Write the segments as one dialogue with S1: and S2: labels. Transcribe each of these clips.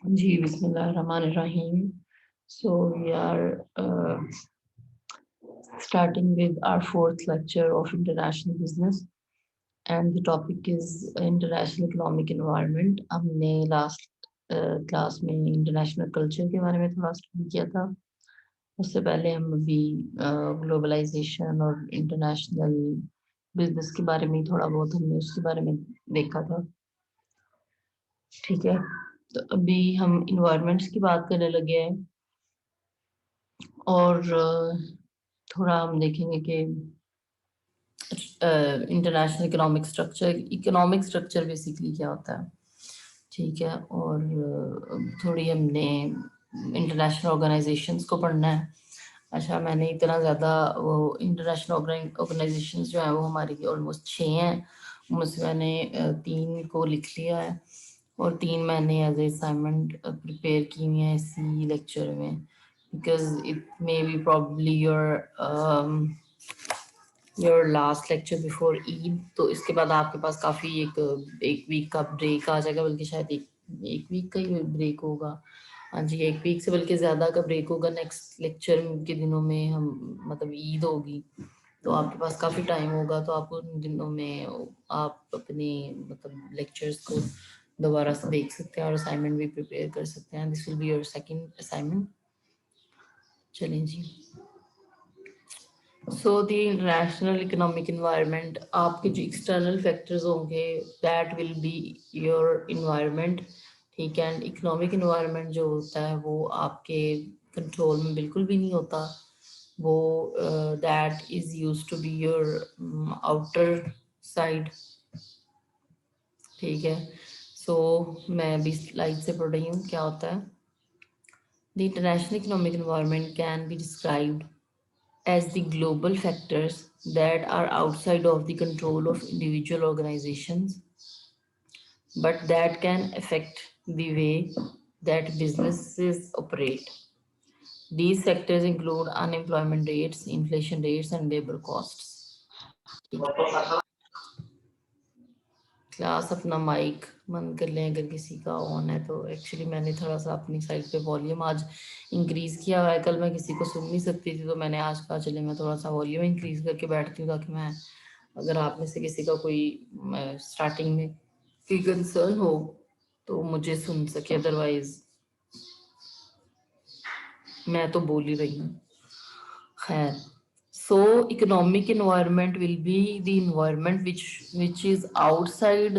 S1: Ji, Bismillahirrahmanirrahim. So we are starting with our fourth lecture of international business, and the topic is international economic environment. हमने last class में international culture के बारे में थोड़ा study किया था। उससे पहले हम अभी ग्लोबलाइजेशन और इंटरनेशनल बिजनेस के बारे में थोड़ा बहुत हमने उसके बारे में देखा था। ठीक है, तो अभी हम इन्वायरमेंट्स की बात करने लगे हैं और थोड़ा हम देखेंगे कि इंटरनेशनल इकोनॉमिक स्ट्रक्चर बेसिकली क्या होता है। ठीक है, और थोड़ी हमने इंटरनेशनल ऑर्गेनाइजेशंस को पढ़ना है। अच्छा, मैंने इतना ज़्यादा वो इंटरनेशनल ऑर्गेनाइजेशंस जो हैं वो हमारी ऑलमोस्ट 6 हैं, उनमें मैंने 3 को लिख लिया है और 3 मैंने एज ए असाइनमेंट प्रिपेयर की हुई है इसी लेक्चर में, because it may be probably your last lecture before Eid. तो इसके बाद आपके पास काफ़ी एक वीक का ब्रेक आ जाएगा, बल्कि शायद एक वीक का ही ब्रेक होगा। हाँ जी, एक वीक से बल्कि ज़्यादा का ब्रेक होगा। नेक्स्ट लेक्चर के दिनों में हम मतलब ईद होगी, तो आपके पास काफ़ी टाइम होगा, तो आप उन दिनों में आप अपने मतलब लेक्चर्स को दोबारा से देख सकते हैं और असाइनमेंट भी प्रिपेयर कर सकते हैं। This will be your second assignment. चलें जी। So the international economic environment, आपके जो एक्सटर्नल फैक्टर्स होंगे that will be your environment. ठीक है, एंड इकोनॉमिक इन्वायरमेंट जो होता है वो आपके कंट्रोल में बिल्कुल भी नहीं होता। वो that is use to be your outer side. ठीक है, सो मैं अभी स्लाइड से पढ़ रही हूँ क्या होता है। The international economic environment can be described as the global factors that are outside of the control of individual organizations, but that can affect the way that businesses operate. These factors include unemployment rates, inflation rates, and labor costs. Class अपना mic बंद कर लें अगर किसी का on है तो। Actually मैंने थोड़ा सा अपनी साइड पे वॉल्यूम आज इंक्रीज़ किया हुआ है। कल मैं किसी को सुन नहीं सकती थी, तो मैंने आज कहा चले मैं थोड़ा सा वॉल्यूम इंक्रीज़ करके बैठती हूँ, ताकि मैं अगर आप में से किसी का कोई स्टार्टिंग में कोई कंसर्न हो तो मुझे सुन सके, अदरवाइज मैं तो बोल ही रही हूँ। खैर, so economic environment will be the environment which is outside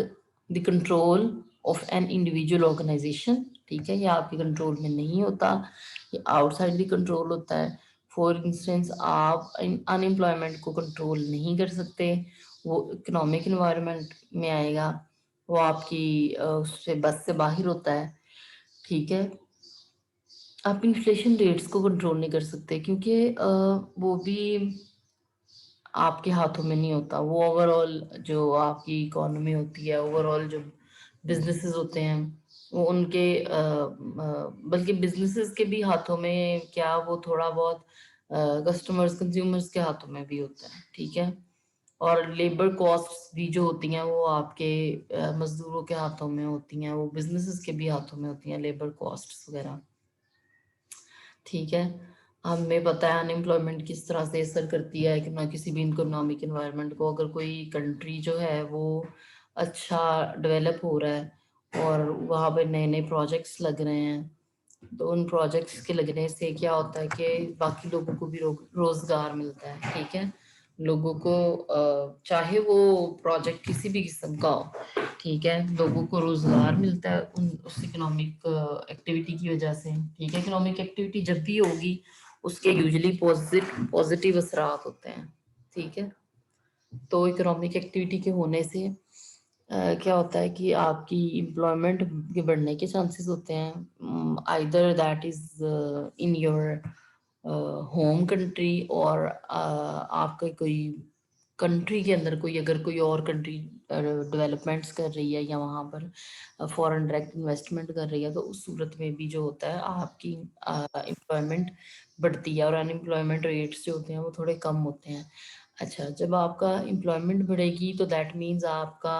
S1: the control of an individual organization। ठीक है, ये आपके कंट्रोल में नहीं होता, ये आउटसाइड द कंट्रोल होता है। फॉर इंस्टेंस, आप अनएम्प्लॉयमेंट को कंट्रोल नहीं कर सकते, वो इकोनॉमिक इन्वायरमेंट में आएगा, वो आपकी उससे बस से बाहर होता है। ठीक है, आप इन्फ्लेशन रेट्स को कंट्रोल नहीं कर सकते, क्योंकि वो भी आपके हाथों में नहीं होता। वो ओवरऑल जो आपकी इकोनॉमी होती है, ओवरऑल जो बिजनेसेस होते हैं वो उनके बल्कि बिजनेसेस के भी हाथों में क्या, वो थोड़ा बहुत कस्टमर्स कंज्यूमर्स के हाथों में भी होता है। ठीक है, और लेबर कॉस्ट्स भी जो होती हैं वो आपके मजदूरों के हाथों में होती हैं, वो बिजनेसेस के भी हाथों में होती हैं, लेबर कॉस्ट्स वगैरह। ठीक है, हमें पता है अनएम्प्लॉयमेंट किस तरह से असर करती है कि ना किसी भी इकोनॉमिक इन्वायरमेंट को। अगर कोई कंट्री जो है वो अच्छा डेवलप हो रहा है और वहाँ पे नए नए प्रोजेक्ट्स लग रहे हैं, तो उन प्रोजेक्ट्स के लगने से क्या होता है कि बाकी लोगों को भी रोजगार मिलता है। ठीक है, लोगों को चाहे वो प्रोजेक्ट किसी भी किस्म का हो, ठीक है, लोगों को रोजगार मिलता है उस इकोनॉमिक एक्टिविटी की वजह से। ठीक है, इकोनॉमिक एक्टिविटी जब भी होगी उसके यूजुअली पॉजिटिव असरात होते हैं। ठीक है, तो इकोनॉमिक एक्टिविटी के होने से क्या होता है कि आपकी एम्प्लॉयमेंट के बढ़ने के चांसेस होते हैं, either that is in your home country, और आपका कोई कंट्री के अंदर कोई अगर कोई और कंट्री डेवलपमेंट्स कर रही है या वहाँ पर फॉरेन डायरेक्ट इन्वेस्टमेंट कर रही है, तो उस सूरत में भी जो होता है आपकी एम्प्लॉयमेंट बढ़ती है और अनएम्प्लॉयमेंट रेट्स जो होते हैं वो थोड़े कम होते हैं। अच्छा, जब आपका एम्प्लॉयमेंट बढ़ेगी तो दैट मीन्स आपका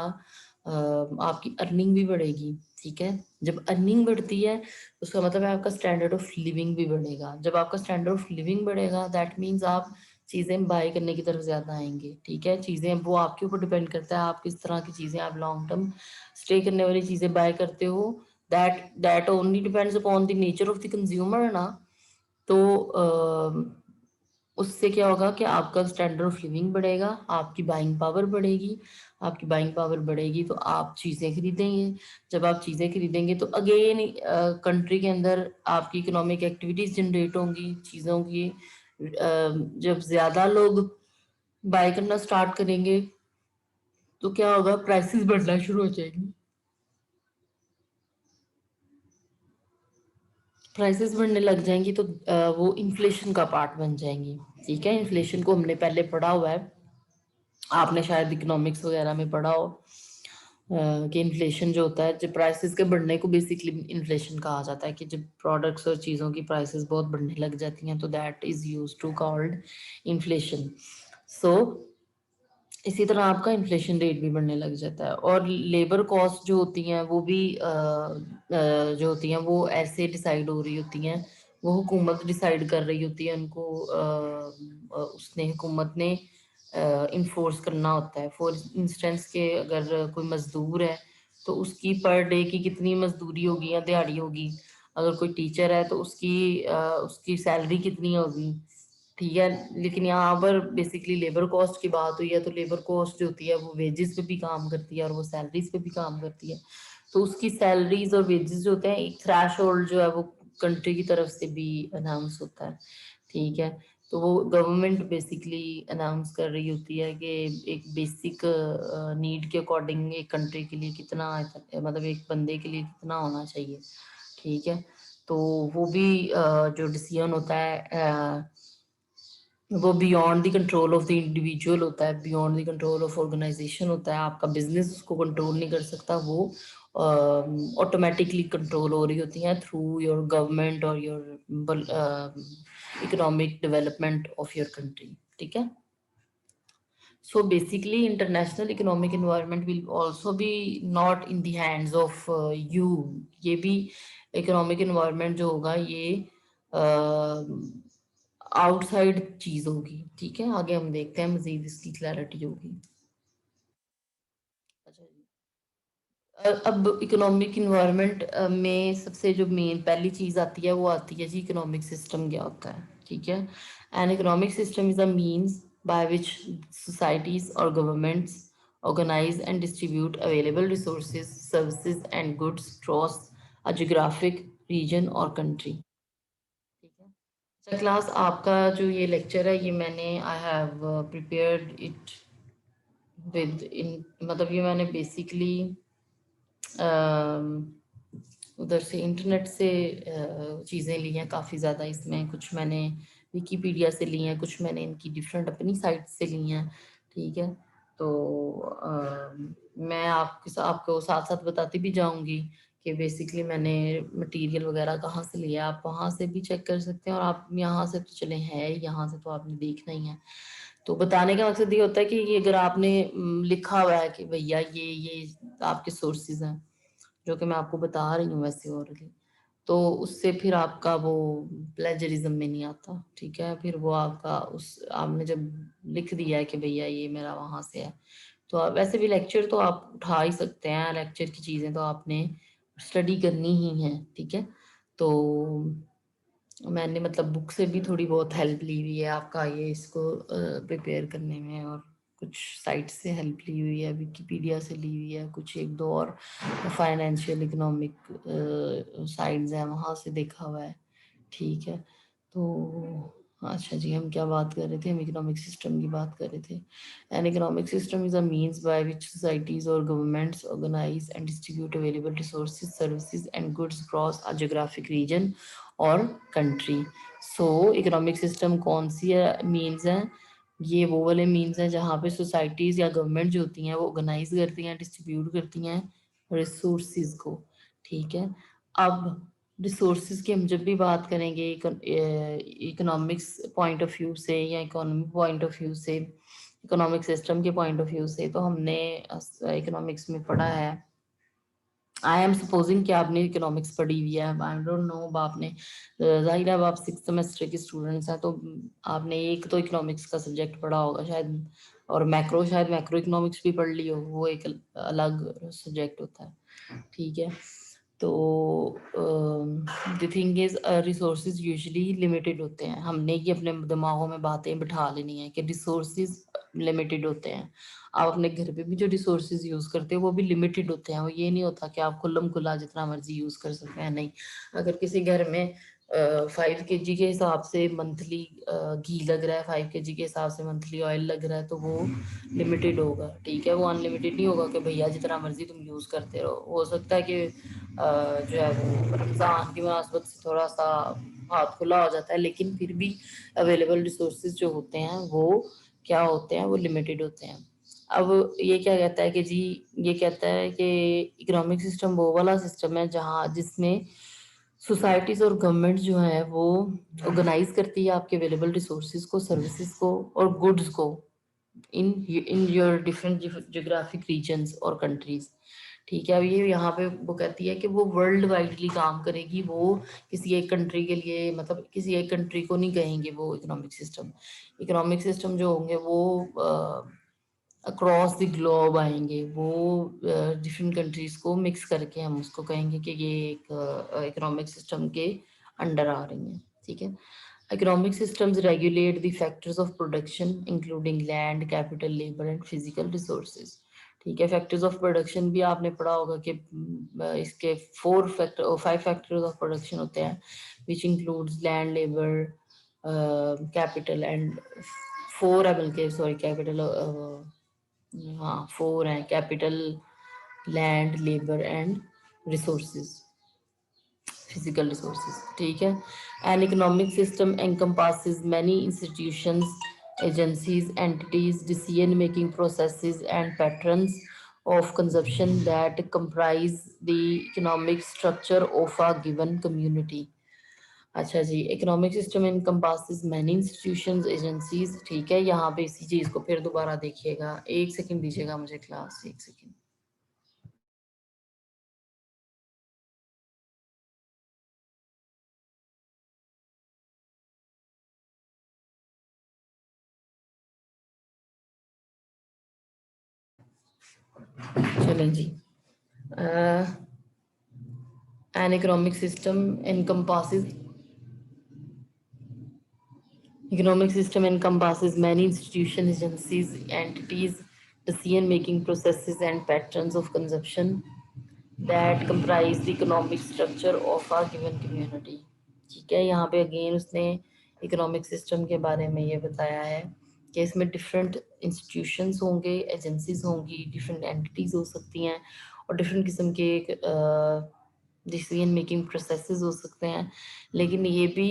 S1: आपकी अर्निंग भी बढ़ेगी, ठीक है। जब अर्निंग बढ़ती है तो उसका मतलब है आपका स्टैंडर्ड ऑफ लिविंग भी बढ़ेगा। जब आपका स्टैंडर्ड ऑफ लिविंग बढ़ेगा दैट मीन्स आप चीज़ें बाय करने की तरफ ज़्यादा आएंगे, ठीक है। चीज़ें वो आपके ऊपर डिपेंड करता है आप किस तरह की चीज़ें, आप लॉन्ग टर्म स्टे करने वाली चीज़ें बाय करते हो। That only depends upon the nature of the consumer ना। तो उससे क्या होगा कि आपका स्टैंडर्ड ऑफ लिविंग बढ़ेगा, आपकी बाइंग पावर बढ़ेगी। आपकी बाइंग पावर बढ़ेगी तो आप चीज़ें खरीदेंगे। जब आप चीज़ें खरीदेंगे तो अगेन कंट्री के अंदर आपकी इकोनॉमिक एक्टिविटीज जनरेट होंगी चीज़ों की। जब ज़्यादा लोग बाय करना स्टार्ट करेंगे तो क्या होगा, प्राइसेस बढ़ना शुरू हो जाएंगी। प्राइसेस बढ़ने लग जाएंगी तो वो इन्फ्लेशन का पार्ट बन जाएंगी, ठीक है। इन्फ्लेशन को हमने पहले पढ़ा हुआ है, आपने शायद इकोनॉमिक्स वगैरह में पढ़ा हो कि इन्फ्लेशन जो होता है, जब प्राइसेस के बढ़ने को बेसिकली इन्फ्लेशन कहा जाता है कि जब प्रोडक्ट्स और चीज़ों की प्राइसेस बहुत बढ़ने लग जाती हैं तो that is use to called inflation. So इसी तरह आपका इन्फ्लेशन रेट भी बढ़ने लग जाता है। और लेबर कॉस्ट जो होती हैं वो भी जो होती हैं वो ऐसे डिसाइड हो रही होती हैं, वो हुकूमत डिसाइड कर रही होती है उनको। उसने हुकूमत ने इन्फोर्स करना होता है। फॉर इंस्टेंस के अगर कोई मजदूर है तो उसकी पर डे की कितनी मजदूरी होगी या दिहाड़ी होगी। अगर कोई टीचर है तो उसकी सैलरी कितनी होगी, ठीक है। लेकिन यहाँ पर बेसिकली लेबर कॉस्ट की बात हुई है तो लेबर कॉस्ट जो होती है वो वेजेस पे भी काम करती है और वो सैलरीज पे भी काम करती है। तो उसकी सैलरीज और वेजेस जो होते हैं, एक थ्रैश होल्ड जो है वो कंट्री की तरफ से भी अनाउंस होता है, ठीक है। तो वो गवर्नमेंट बेसिकली अनाउंस कर रही होती है कि एक बेसिक नीड के अकॉर्डिंग एक कंट्री के लिए कितना, मतलब एक बंदे के लिए कितना होना चाहिए, ठीक है। तो वो भी जो डिसीजन होता है वो beyond the control of the individual होता है, beyond the control of organisation होता है। आपका बिजनेस उसको कंट्रोल नहीं कर सकता, वो ऑटोमेटिकली कंट्रोल हो रही होती हैं थ्रू योर गवर्नमेंट और your economic development of your country, ठीक है। So basically, international economic environment will also be not in the hands of you. ये भी economic environment जो होगा ये आउटसाइड चीज होगी, ठीक है। आगे हम देखते हैं मजीद इसकी क्लैरिटी होगी। अच्छा जी। अब इकोनॉमिक इन्वायरमेंट में सबसे जो मेन पहली चीज आती है वो आती है जी इकोनॉमिक सिस्टम क्या होता है, ठीक है। N economic system is a means by which societies और governments organize and distribute available resources, services and goods across a geographic region or country, ठीक है। अच्छा क्लास, आपका जो ये लेक्चर है ये मैंने I have prepared it with in, मतलब ये मैंने बेसिकली उधर से इंटरनेट से चीज़ें ली हैं काफ़ी ज़्यादा। इसमें कुछ मैंने विकीपीडिया से ली हैं, कुछ मैंने इनकी डिफरेंट अपनी साइट से ली हैं, ठीक है। तो मैं आपको साथ साथ बताती भी जाऊंगी कि बेसिकली मैंने मटेरियल वगैरह कहाँ से लिया, आप वहाँ से भी चेक कर सकते हैं। और आप यहाँ से तो चले हैं, यहाँ से तो आपने देखना ही है। तो बताने का मकसद ये होता है कि ये अगर आपने लिखा हुआ है कि भैया ये आपके सोर्सेज हैं जो कि मैं आपको बता रही हूँ वैसे ओरली, तो उससे फिर आपका वो प्लेजरिज्म में नहीं आता, ठीक है। फिर वो आपका उस आपने जब लिख दिया है कि भैया ये मेरा वहां से है, तो आप वैसे भी लेक्चर तो आप उठा ही सकते हैं, लेक्चर की चीजें तो आपने स्टडी करनी ही है, ठीक है। तो मैंने मतलब बुक से भी थोड़ी बहुत हेल्प ली हुई है आपका ये इसको प्रिपेयर करने में, और कुछ साइट से हेल्प ली हुई है, विकिपीडिया से ली हुई है, कुछ एक दो और फाइनेंशियल इकोनॉमिक साइट्स हैं वहाँ से देखा हुआ है, ठीक है। तो अच्छा जी, हम क्या बात कर रहे थे, हम इकोनॉमिक सिस्टम की बात कर रहे थे। An economic system is a means by which societies और governments organize and distribute available resources, services and goods across a geographic region और कंट्री। सो इकोनॉमिक सिस्टम कौन सी है मीन्स है, ये वो वाले मीन्स हैं जहाँ पे सोसाइटीज या गवर्नमेंट जो होती हैं वो ऑर्गेनाइज करती हैं, डिस्ट्रीब्यूट करती हैं रिसोर्सेज को, ठीक है। अब रिसोर्सेज की हम जब भी बात करेंगे इकोनॉमिक्स पॉइंट ऑफ व्यू से या इकोनॉमिक पॉइंट ऑफ व्यू से, इकोनॉमिक सिस्टम के पॉइंट ऑफ व्यू से, तो हमने इकोनॉमिक्स में पढ़ा है। आई एम सपोजिंग कि आपने इकोनॉमिक्स पढ़ी हुई है, आई डोंट नो अब आपने, जाहिर है अब आप 6th सेमेस्टर के स्टूडेंट्स हैं, तो आपने एक तो इकोनॉमिक्स का सब्जेक्ट पढ़ा होगा शायद, और मैक्रो, शायद मैक्रो इकोनॉमिक्स भी पढ़ ली हो, वो एक अलग सब्जेक्ट होता है, ठीक है। तो the thing is resources usually limited होते हैं, हमने ये अपने दिमागों में बातें बिठा लेनी है कि रिसोर्सेज लिमिटेड होते हैं। आप अपने घर पे भी जो रिसोर्सेज यूज करते हो वो भी लिमिटेड होते हैं, वो ये नहीं होता कि आप खुल्लम खुला जितना मर्जी यूज कर सकते हैं, नहीं। अगर किसी घर में 5 kg के हिसाब से मंथली घी लग रहा है, 5 kg के हिसाब से मंथली ऑयल लग रहा है, तो वो लिमिटेड होगा, ठीक है। वो अनलिमिटेड नहीं होगा कि भैया जितना मर्जी तुम यूज करते रहो। हो सकता है कि जो है वो रमज़ान की मुनासबत से थोड़ा सा हाथ खुला हो जाता है, लेकिन फिर भी अवेलेबल रिसोर्सेज जो होते हैं वो क्या होते हैं, वो लिमिटेड होते हैं। अब ये क्या कहता है कि जी, ये कहता है कि इकोनॉमिक सिस्टम वो वाला सिस्टम है जहाँ जिसमें सोसाइटीज और गवर्नमेंट जो है वो ऑर्गेनाइज करती है आपके अवेलेबल रिसोर्सेज को, सर्विसेज को और गुड्स को in your different geographic regions और कंट्रीज, ठीक है। अब ये यहाँ पे वो कहती है कि वो वर्ल्ड वाइडली काम करेगी, वो किसी एक कंट्री के लिए, मतलब किसी एक कंट्री को नहीं कहेंगे वो इकोनॉमिक सिस्टम जो होंगे वो अक्रॉस द ग्लोब आएंगे, वो डिफरेंट कंट्रीज को मिक्स करके हम उसको कहेंगे कि ये एक इकोनॉमिक सिस्टम के अंडर आ रही हैं, ठीक है। Economic systems regulate the factors of production, including land, capital, labor, and physical resources. ठीक है, फैक्टर्स ऑफ प्रोडक्शन भी आपने पढ़ा होगा कि इसके 5 फैक्टर्स ऑफ प्रोडक्शन होते हैं, which includes land, labour, capital and 4 है, बल्कि सॉरी कैपिटल, हाँ 4 है, capital, land, labour and resources, physical resources, ठीक है। N economic system encompasses many institutions, agencies, entities, decision making processes and patterns of consumption that comprise the economic structure of a given community। अच्छा जी, economic system encompasses many institutions, agencies, ठीक है। यहाँ पे इसी चीज को फिर दोबारा देखिएगा, 1 सेकंड दीजिएगा मुझे क्लास, 1 सेकंड। चलें जी, an economic system encompasses many institutions, agencies, entities, decision-making processes, and patterns of consumption that comprise the economic structure of a given community। ठीक है, यहाँ पे अगेन उसने इकोनॉमिक सिस्टम के बारे में ये बताया है कि इसमें डिफरेंट इंस्टीट्यूशंस होंगे, एजेंसीज होंगी, डिफरेंट एंटिटीज हो सकती हैं, और डिफरेंट किस्म के डिसीजन मेकिंग प्रोसेसेस हो सकते हैं। लेकिन ये भी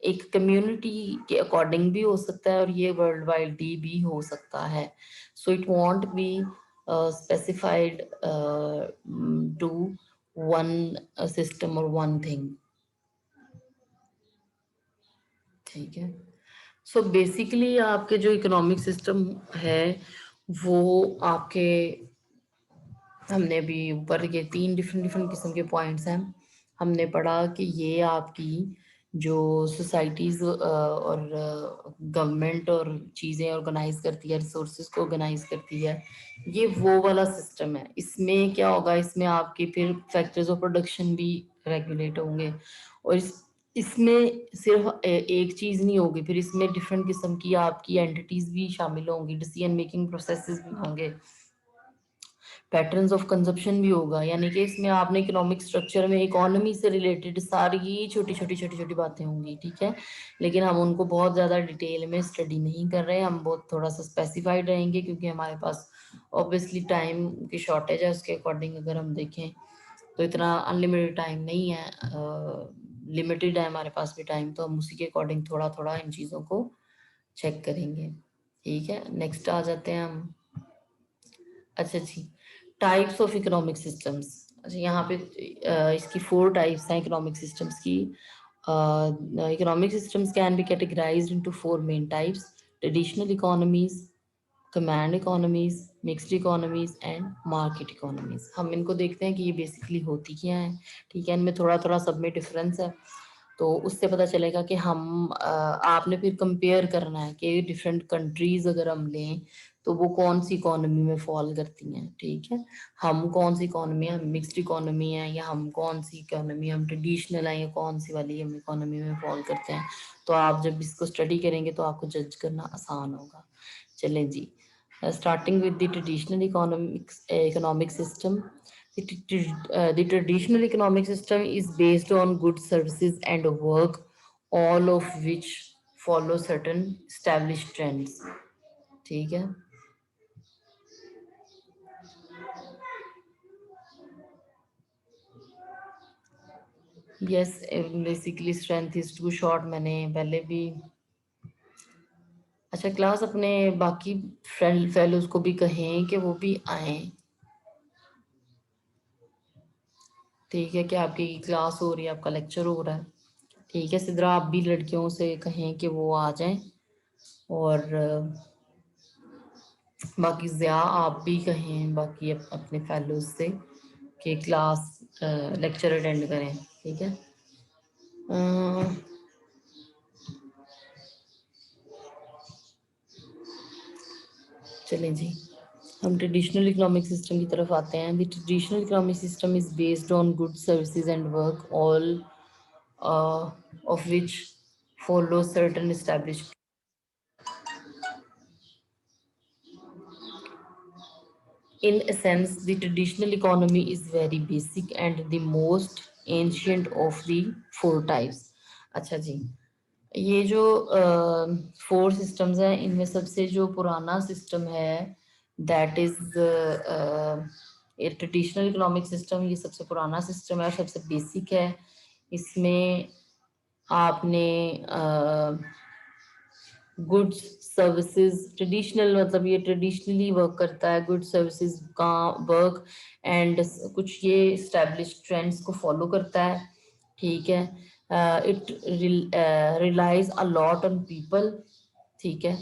S1: एक कम्युनिटी के अकॉर्डिंग भी हो सकता है, और ये वर्ल्ड वाइड भी हो सकता है। So it won't be specified to one system or one thing, ठीक है। सो बेसिकली आपके जो इकोनॉमिक सिस्टम है वो आपके, हमने अभी ऊपर के 3 डिफरेंट डिफरेंट किस्म के पॉइंट्स हैं, हमने पढ़ा कि ये आपकी जो सोसाइटीज़ और गवर्नमेंट और चीज़ें ऑर्गेनाइज करती है, रिसोर्सेज को ऑर्गेनाइज करती है, ये वो वाला सिस्टम है। इसमें क्या होगा, इसमें आपके फिर फैक्टर्स ऑफ प्रोडक्शन भी रेगुलेट होंगे, और इसमें सिर्फ एक चीज़ नहीं होगी, फिर इसमें डिफरेंट किस्म की आपकी एंटिटीज़ भी शामिल होंगी, डिसीजन मेकिंग प्रोसेसेस भी होंगे, पैटर्न्स ऑफ कंजप्शन भी होगा। यानी कि इसमें आपने इकोनॉमिक स्ट्रक्चर में इकोनॉमी से रिलेटेड सारी छोटी छोटी छोटी छोटी बातें होंगी, ठीक है। लेकिन हम उनको बहुत ज़्यादा डिटेल में स्टडी नहीं कर रहे हैं, हम बहुत थोड़ा सा स्पेसिफाइड रहेंगे, क्योंकि हमारे पास ऑब्वियसली टाइम की शॉर्टेज है। उसके अकॉर्डिंग अगर हम देखें तो इतना अनलिमिटेड टाइम नहीं है, लिमिटेड है हमारे पास भी टाइम, तो हम उसी के अकॉर्डिंग थोड़ा थोड़ा इन चीज़ों को चेक करेंगे, ठीक है। नेक्स्ट आ जाते हैं हम। अच्छा जी, टाइप्स ऑफ इकोनॉमिक सिस्टम्स। अच्छा, यहाँ पे इसकी 4 टाइप्स हैं इकोनॉमिक सिस्टम्स की। Economic systems can be categorised into 4 main types: traditional economies, command economies, mixed economies and market economies. हम इनको देखते हैं कि ये बेसिकली होती क्या है। ठीक है, इनमें थोड़ा थोड़ा सब में डिफरेंस है, तो उससे पता चलेगा कि हम आपने फिर कंपेयर करना है कि डिफरेंट कंट्रीज अगर हम लें तो वो कौन सी इकोनॉमी में फॉल करती हैं। ठीक है, हम कौन सी इकोनॉमी है, हम मिक्स्ड इकोनॉमी है, या हम कौन सी इकोनॉमी, हम ट्रेडिशनल है, या कौन सी वाली हम इकोनॉमी में फॉल करते हैं। तो आप जब इसको स्टडी करेंगे तो आपको जज करना आसान होगा। चलें जी, starting with the traditional economic system. The traditional economic system is based on goods, services, and work, all of which follow certain established trends. ठीक है, yes, basically strength is too short, मैंने पहले भी। अच्छा क्लास, अपने बाकी friend fellows को भी कहें कि वो भी आए। ठीक है, कि आपकी क्लास हो रही है, आपका लेक्चर हो रहा है। ठीक है सिद्रा, आप भी लड़कियों से कहें कि वो आ जाएं, और बाकी ज़िया आप भी कहें बाकी अपने फेलोज से कि क्लास लेक्चर अटेंड करें। ठीक है, चलें जी, हम ट्रेडिशनल इकोनॉमिक सिस्टम की तरफ आते हैं। The traditional economic system is based on good services and work, all of which follow certain established. In a sense, the traditional economy is very basic and the most ancient of the four types. अच्छा जी, ये जो four systems हैं, इनमें सबसे जो पुराना system है that is ये ट्रेडिशनल इकोनॉमिक सिस्टम। ये सबसे पुराना सिस्टम है और सबसे बेसिक है। इसमें आपने गुड्स सर्विसेज, ट्रेडिशनल मतलब ये ट्रेडिशनली वर्क करता है, गुड्स सर्विसेज का वर्क, एंड कुछ ये इस्टेब्लिश ट्रेंड्स को फॉलो करता है। ठीक है, it relies a lot on people. ठीक है,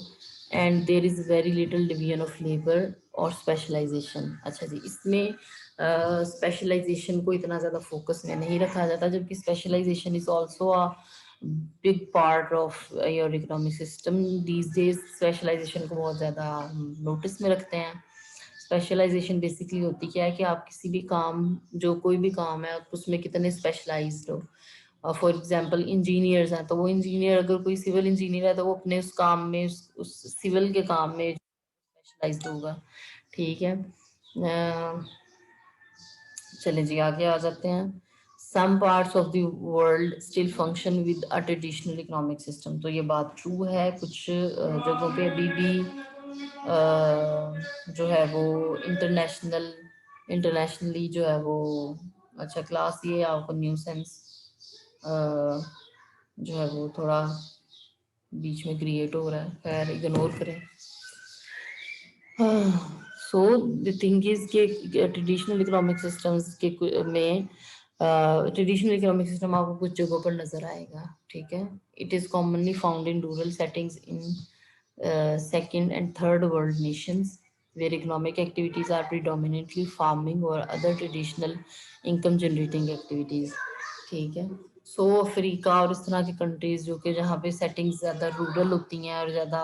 S1: and there is very little division of labour और स्पेशलाइजेशन। अच्छा जी, इसमें स्पेशलाइजेशन को इतना ज़्यादा फोकस में नहीं रखा जाता, जबकि specialisation is also a big part of your economic system. These days specialisation को बहुत ज़्यादा नोटिस में रखते हैं। स्पेशलाइजेशन बेसिकली होती क्या है कि आप किसी भी काम, जो कोई भी काम है, आप उसमें कितने स्पेशलाइज्ड हो। फॉर एग्जांपल इंजीनियर्स हैं, तो वो इंजीनियर अगर कोई सिविल इंजीनियर है तो वो अपने उस काम में, उस सिविल के काम में स्पेशलाइज्ड होगा। ठीक है, चलें जी आगे आ जाते हैं। Some parts of the world still function with a traditional economic system. तो ये बात ट्रू है, कुछ जगहों पे अभी भी जो है वो इंटरनेशनली जो है वो। अच्छा क्लास, ये आपको न्यू सेंस जो है वो थोड़ा बीच में क्रिएट हो रहा है, खैर इग्नोर करें। सो द थिंग इज के ट्रेडिशनल इकोनॉमिक सिस्टम्स के में ट्रेडिशनल इकोनॉमिक सिस्टम आपको कुछ जगहों पर नजर आएगा। ठीक है, it is commonly found in rural settings in second and third world nations where economic activities are predominantly farming or other traditional income generating activities. ठीक है, सो अफ्रीका और इस तरह की कंट्रीज जो कि जहाँ पे सेटिंग्स ज़्यादा रूरल होती हैं और ज़्यादा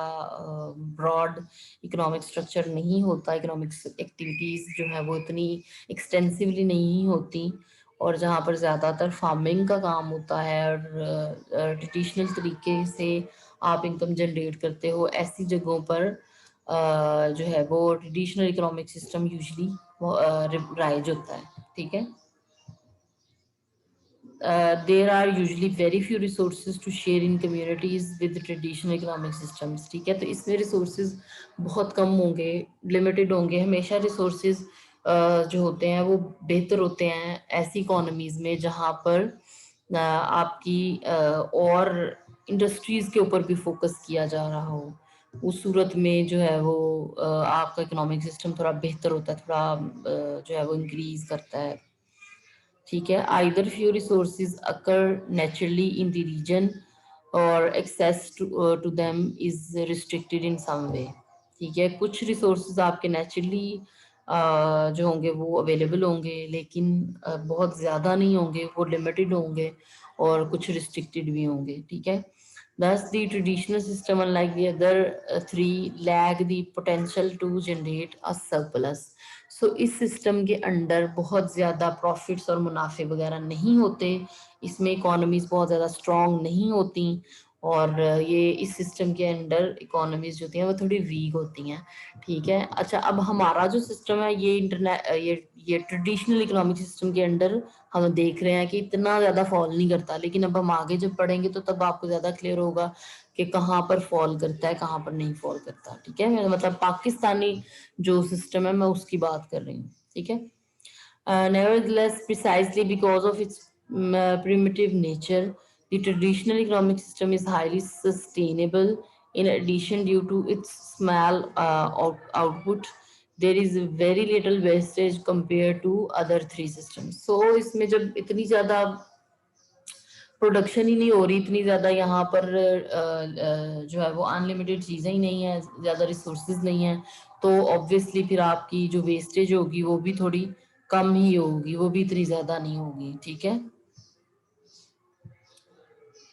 S1: ब्रॉड इकोनॉमिक स्ट्रक्चर नहीं होता, इकोनॉमिक्स एक्टिविटीज़ जो है वो इतनी एक्सटेंसिवली नहीं होती, और जहाँ पर ज़्यादातर फार्मिंग का काम होता है और ट्रेडिशनल तरीके से आप इनकम जनरेट करते हो, ऐसी जगहों पर जो है वो traditional economic system usually rise होता है। ठीक है, there are usually very few resources to share in communities with traditional economic systems. ठीक है, तो इसमें resources बहुत कम होंगे, limited होंगे। हमेशा resources जो होते हैं वो बेहतर होते हैं ऐसी economies में जहाँ पर आपकी और इंडस्ट्रीज के ऊपर भी फोकस किया जा रहा हो। उस सूरत में जो है वो आपका इकोनॉमिक सिस्टम थोड़ा बेहतर होता है, थोड़ा जो है वो इंक्रीज करता है। ठीक है, either few resources occur naturally in the region और access to them is restricted in some way. ठीक है, कुछ रिसोर्सेज आपके नेचुरली जो होंगे वो अवेलेबल होंगे, लेकिन बहुत ज़्यादा नहीं होंगे, वो लिमिटेड होंगे, और कुछ रिस्ट्रिक्टेड भी होंगे। ठीक है, thus the traditional system unlike the other three lack the potential to generate a surplus। सो इस सिस्टम के अंडर बहुत ज़्यादा प्रॉफिट्स और मुनाफे वगैरह नहीं होते, इसमें इकोनॉमीज बहुत ज़्यादा स्ट्रॉन्ग नहीं होती, और ये इस सिस्टम के अंडर इकोनॉमीज जो होती हैं वो थोड़ी वीक होती हैं। ठीक है, अच्छा, अब हमारा जो सिस्टम है ये ये ट्रेडिशनल इकोनॉमिक सिस्टम के अंडर हम देख रहे हैं कि इतना ज़्यादा फॉल नहीं करता, लेकिन अब हम आगे जब पढ़ेंगे तो तब आपको ज़्यादा क्लियर होगा कि कहाँ पर फॉल करता है, कहाँ पर नहीं फॉल करता। ठीक है, मेरा मतलब पाकिस्तानी जो सिस्टम है मैं उसकी बात कर रही हूँ। ठीक है, nevertheless precisely because of its primitive nature, the traditional economic system is highly sustainable. In addition, due to its small output, there is very little wastage compared to other three systems। so इसमें जब इतनी ज़्यादा production ही नहीं हो रही, इतनी ज़्यादा यहाँ पर जो है वो अनलिमिटेड चीज़ें ही नहीं है, ज़्यादा रिसोर्सेज नहीं है, तो ऑब्वियसली फिर आपकी जो वेस्टेज होगी वो भी थोड़ी कम ही होगी, वो भी इतनी ज़्यादा नहीं होगी। ठीक है,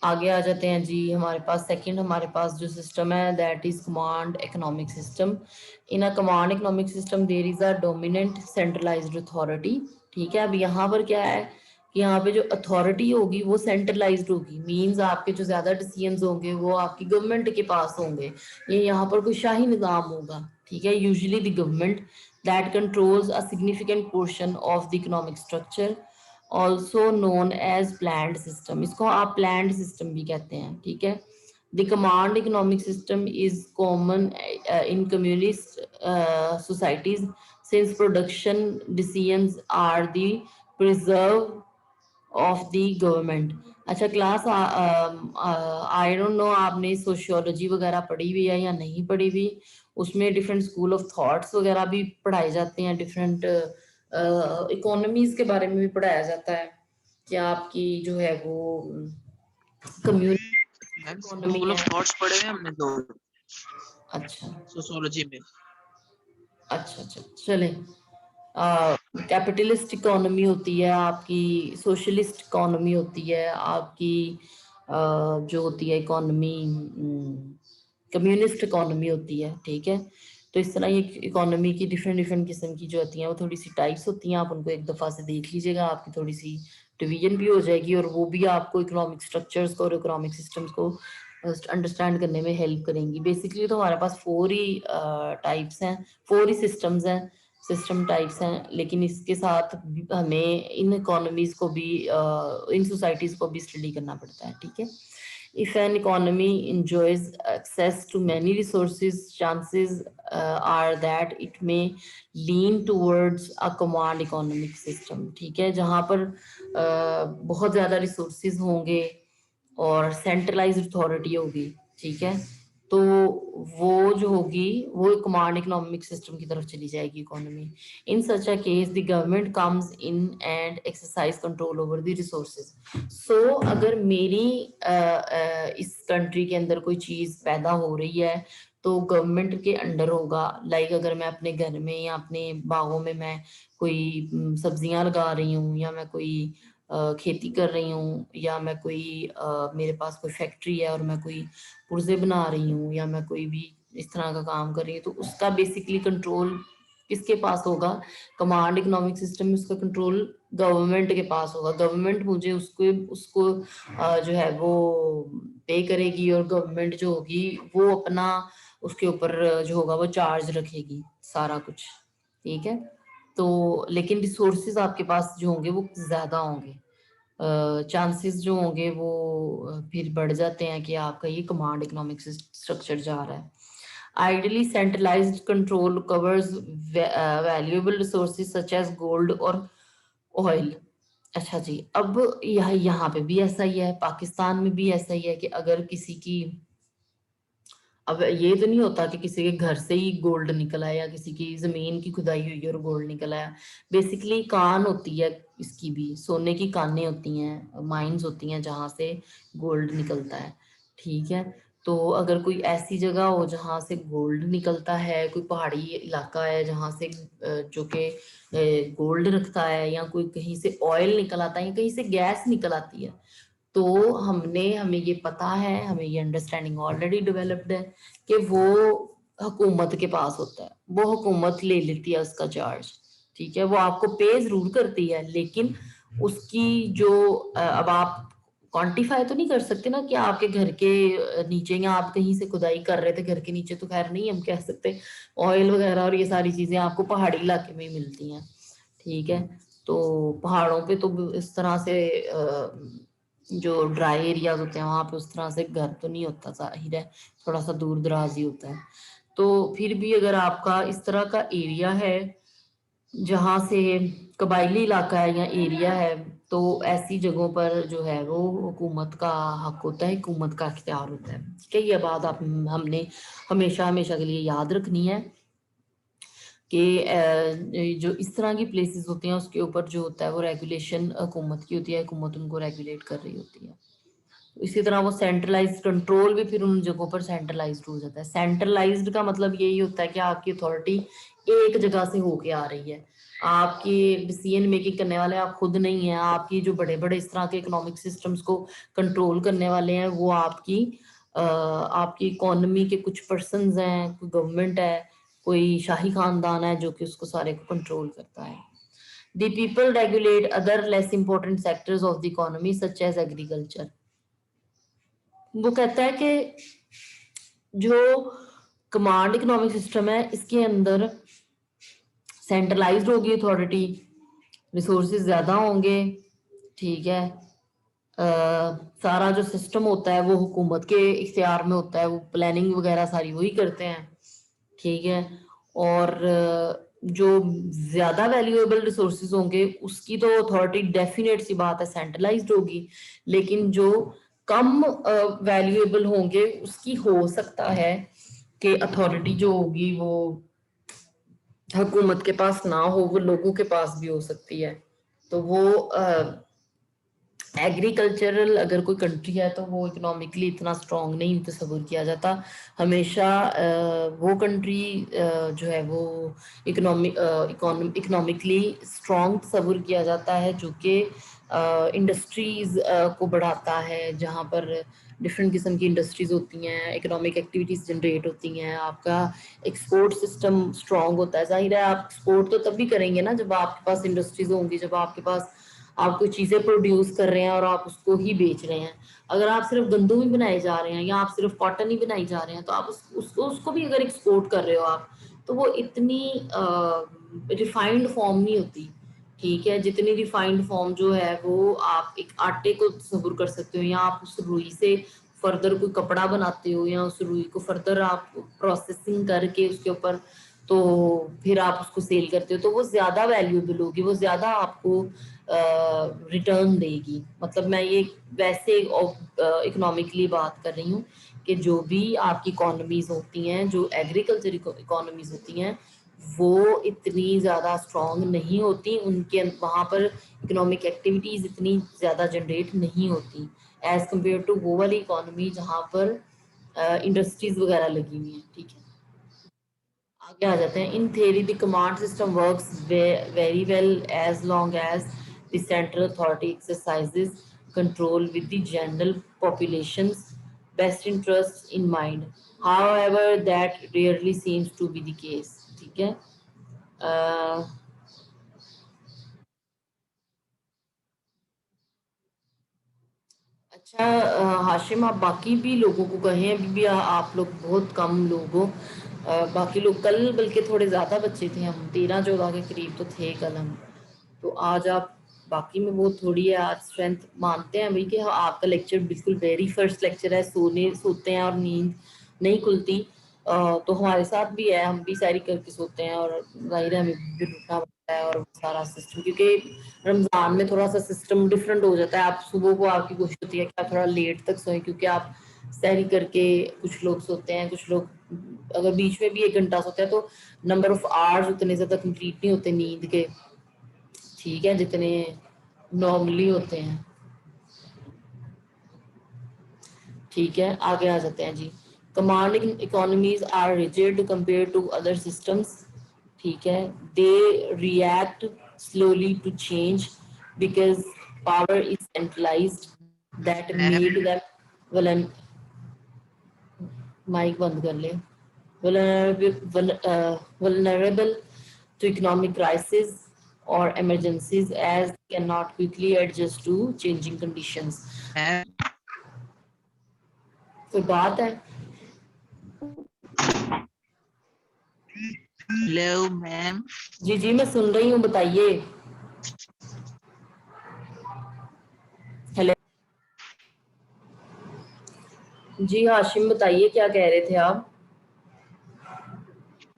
S1: आगे आ जाते हैं जी। हमारे पास सेकंड हमारे पास जो सिस्टम है that is command economic system. In a command economic system there is a dominant centralised authority. ठीक है, अब यहाँ पर क्या है कि यहाँ पे जो अथॉरिटी होगी वो सेंट्रलाइज्ड होगी, मींस आपके जो ज्यादा डिसीजंस होंगे वो आपकी गवर्नमेंट के पास होंगे, ये यहाँ पर कोई शाही निज़ाम होगा। ठीक है, usually the government that controls a significant portion of the economic structure, also known as planned system. इसको आप प्लान्ड सिस्टम भी कहते हैं। ठीक है, the command economic system is common in communist societies since production decisions are the preserve of the government. अच्छा class, I don't know आपने sociology वगैरह पढ़ी हुई है या नहीं पढ़ी हुई, उसमें डिफरेंट स्कूल ऑफ थॉट्स वगैरह भी पढ़ाए जाते हैं, डिफरेंट इकोनॉमीज के बारे में भी पढ़ाया जाता है कि आपकी जो है वो कम्युनिटी
S2: मैम
S1: इकोनॉमी
S2: स्कूल
S1: है।
S2: ऑफ थॉट्स पढ़े हैं हमने तो
S1: अच्छा
S2: सोशियोलॉजी में।
S1: अच्छा अच्छा, चले। कैपिटलिस्ट इकोनॉमी होती है आपकी, सोशलिस्ट इकोनॉमी होती है आपकी, जो होती है इकोनॉमी कम्युनिस्ट इकोनॉमी होती है। ठीक है, तो इस तरह ये इकोनॉमी की डिफरेंट डिफरेंट किस्म की जो होती हैं वो थोड़ी सी टाइप्स होती हैं, आप उनको एक दफ़ा से देख लीजिएगा, आपकी थोड़ी सी डिवीजन भी हो जाएगी, और वो भी आपको इकोनॉमिक स्ट्रक्चर्स को और इकोनॉमिक सिस्टम्स को अंडरस्टैंड करने में हेल्प करेंगी। बेसिकली तो हमारे पास फोर ही टाइप्स हैं, फोर ही सिस्टम्स हैं, सिस्टम टाइप्स हैं, लेकिन इसके साथ हमें इन इकोनॉमीज को भी इन सोसाइटीज को भी स्टडी करना पड़ता है। ठीक है, if an economy enjoys access to many resources, chances are that it may lean towards a command economic system। ठीक है, जहाँ पर बहुत ज़्यादा रिसोर्सेज होंगे और सेंट्रलाइज्ड अथॉरिटी होगी। ठीक है, तो वो जो होगी वो कमांड इकोनॉमिक सिस्टम की तरफ चली जाएगी economy. In such a case the government comes in and exercise control over the resources. So अगर मेरी इस कंट्री के अंदर कोई चीज़ पैदा हो रही है तो गवर्नमेंट के अंडर होगा। लाइक अगर मैं अपने घर में या अपने बागों में मैं कोई सब्जियां लगा रही हूँ, या मैं कोई खेती कर रही हूँ, या मैं कोई मेरे पास कोई फैक्ट्री है और मैं कोई पुर्जे बना रही हूँ, या मैं कोई भी इस तरह का काम कर रही हूँ, तो उसका बेसिकली कंट्रोल किसके पास होगा? कमांड इकोनॉमिक सिस्टम में उसका कंट्रोल गवर्नमेंट के पास होगा। गवर्नमेंट मुझे उसको उसको जो है वो पे करेगी, और गवर्नमेंट जो होगी वो अपना उसके ऊपर जो होगा वो चार्ज रखेगी सारा कुछ। ठीक है, तो लेकिन रिसोर्सेज आपके पास जो होंगे वो ज़्यादा होंगे, चांसेस जो होंगे वो फिर बढ़ जाते हैं कि आपका ये कमांड इकोनॉमिक स्ट्रक्चर जा रहा है। Ideally centralised control covers valuable resources such as gold और ऑयल। अच्छा जी, अब यहाँ पे भी ऐसा ही है, पाकिस्तान में भी ऐसा ही है कि अगर किसी की, अब ये तो नहीं होता कि किसी के घर से ही गोल्ड निकल आया या किसी की जमीन की खुदाई हुई और गोल्ड निकल आया। बेसिकली कान होती है इसकी भी, सोने की कानें होती हैं, माइंस होती हैं जहाँ से गोल्ड निकलता है। ठीक है। तो अगर कोई ऐसी जगह हो जहाँ से गोल्ड निकलता है, कोई पहाड़ी इलाका है जहाँ से जो कि गोल्ड रखता है, या कोई कहीं से ऑयल निकल आता है या कहीं से गैस निकल आती है, तो हमें ये पता है, हमें ये अंडरस्टैंडिंग ऑलरेडी डेवलप्ड है कि वो हुकूमत के पास होता है, वो हुकूमत ले लेती है उसका चार्ज। ठीक है, वो आपको पे जरूर करती है, लेकिन उसकी जो अब आप क्वांटिफाई तो नहीं कर सकते ना कि आपके घर के नीचे, या आप कहीं से खुदाई कर रहे थे घर के नीचे, तो खैर नहीं हम कह सकते। ऑयल वगैरह और ये सारी चीजें आपको पहाड़ी इलाके में ही मिलती हैं। ठीक है, तो पहाड़ों पे तो इस तरह से जो ड्राई एरियाज होते हैं वहां पे उस तरह से घर तो नहीं होता, जाहिर है थोड़ा सा दूर दराज ही होता है। तो फिर भी अगर आपका इस तरह का एरिया है जहाँ से कबायली इलाका है या एरिया है, तो ऐसी जगहों पर जो है वो हुकूमत का हक होता है, हुकूमत का इख्तियार होता है। ठीक है, ये बात आप हमने हमेशा हमेशा के लिए याद रखनी है कि जो इस तरह की प्लेसेस होती हैं उसके ऊपर जो होता है वो रेगुलेशन हुकूमत की होती है, हुकूमत उनको रेगुलेट कर रही होती है। इसी तरह वो सेंट्रलाइज्ड कंट्रोल भी फिर उन जगहों पर सेंट्रलाइज्ड हो जाता है। सेंट्रलाइज्ड का मतलब यही होता है कि आपकी अथॉरिटी एक जगह से होके आ रही है, आपकी डिसीजन मेकिंग करने वाले आप खुद नहीं है, आपकी जो बड़े बड़े इस तरह के इकोनॉमिक सिस्टम्स को कंट्रोल करने वाले हैं वो आपकी इकोनॉमी के कुछ पर्संस हैं, कोई गवर्नमेंट है, कोई शाही खानदान है जो कि उसको सारे को कंट्रोल करता है। The people regulate other less important sectors of the economy such as agriculture। वो कहता है कि जो कमांड इकोनॉमिक सिस्टम है इसके अंदर सेंट्रलाइज्ड होगी अथॉरिटी, रिसोर्सेज ज्यादा होंगे। ठीक है, सारा जो सिस्टम होता है वो हुकूमत के इख्तियार में होता है, वो प्लानिंग वगैरह सारी वही करते हैं। ठीक है, और जो ज्यादा वैल्यूएबल रिसोर्सेज होंगे उसकी तो अथॉरिटी डेफिनेट सी बात है सेंट्रलाइज्ड होगी, लेकिन जो कम वैल्यूएबल होंगे उसकी हो सकता है कि अथॉरिटी जो होगी वो हुकूमत के पास ना हो, वो लोगों के पास भी हो सकती है। तो वो एग्रीकल्चरल अगर कोई कंट्री है तो वो इकोनॉमिकली इतना स्ट्रांग नहीं तस्वुर किया जाता। हमेशा वो कंट्री जो है वो इकोनॉमिकली स्ट्रांग तस्वुर किया जाता है जो कि इंडस्ट्रीज को बढ़ाता है, जहाँ पर डिफरेंट किस्म की इंडस्ट्रीज होती हैं, इकोनॉमिक एक्टिविटीज जनरेट होती हैं, आपका एक्सपोर्ट सिस्टम स्ट्रांग होता है। जाहिर है आप एक्सपोर्ट तो तब भी करेंगे ना जब आपके पास इंडस्ट्रीज होंगी, जब आपके पास आप कोई चीजें प्रोड्यूस कर रहे हैं और आप उसको ही बेच रहे हैं। अगर आप सिर्फ गंदम ही बनाए जा रहे हैं या आप सिर्फ कॉटन ही बनाई जा रहे हैं, तो आप उसको भी अगर एक्सपोर्ट कर रहे हो आप, तो वो इतनी रिफाइंड फॉर्म नहीं होती। ठीक है, जितनी रिफाइंड फॉर्म जो है वो आप एक आटे को तस्वुर कर सकते हो, या आप उस रुई से फर्दर कोई कपड़ा बनाते हो, या उस रुई को फर्दर आप प्रोसेसिंग करके उसके ऊपर तो फिर आप उसको सेल करते हो, तो वो ज्यादा वैल्यूएबल होगी, वो ज्यादा आपको रिटर्न देगी। मतलब मैं ये वैसे इकोनॉमिकली बात कर रही हूँ कि जो भी आपकी इकोनॉमीज होती हैं, जो एग्रीकल्चर इकोनॉमीज होती हैं, वो इतनी ज़्यादा स्ट्रॉन्ग नहीं होती, उनके वहाँ पर इकोनॉमिक एक्टिविटीज़ इतनी ज़्यादा जनरेट नहीं होती एज कम्पेयर टू वो वाली इकोनॉमी जहाँ पर इंडस्ट्रीज वगैरह लगी हुई हैं। ठीक है, आगे आ जाते हैं। In theory the command system works very well as long as the central authority exercises control with the general population's best interests in mind, however that rarely seems to be the case। ठीक है, अह, अच्छा हाशिम, आप बाकी भी लोगों को कहें, अभी भी आप लोग बहुत कम लोग हो। बाकी लोग कल बल्कि थोड़े ज़्यादा बच्चे थे, हम 13-14 के करीब तो थे कल हम। तो आज आप बाकी में वो थोड़ी है आज स्ट्रेंथ मानते हैं भाई कि हाँ, आपका लेक्चर बिल्कुल वेरी फर्स्ट लेक्चर है, सोते हैं और नींद नहीं खुलती। तो हमारे साथ भी है, हम भी सैरी करके सोते हैं और जाहिर है हमें भी उठना पड़ता है, और सारा सिस्टम क्योंकि रमजान में थोड़ा सा सिस्टम डिफरेंट हो जाता है। आप सुबह को आपकी कोशिश होती है कि आप थोड़ा लेट तक सोएं, क्योंकि आप सैरी करके कुछ लोग सोते हैं, कुछ लोग अगर बीच में भी 1 घंटा सोते हैं तो नंबर ऑफ आवर्स उतने ज्यादा कंप्लीट नहीं होते नींद के, ठीक है, जितने नॉर्मली होते हैं। ठीक है, आगे आ जाते हैं जी। Commanding economies are rigid compare to other systems. ठीक है, they react slowly to change because power is centralized that
S2: ma'am
S1: make them mic बंद कर ले, vulnerable to economic crisis or emergencies as they cannot quickly adjust to changing conditions.
S2: Ma'am
S1: कोई बात है?
S2: Hello ma'am.
S1: जी जी मैं सुन रही हूँ, बताइए। हेलो जी हाशिम, बताइए क्या कह रहे थे आप?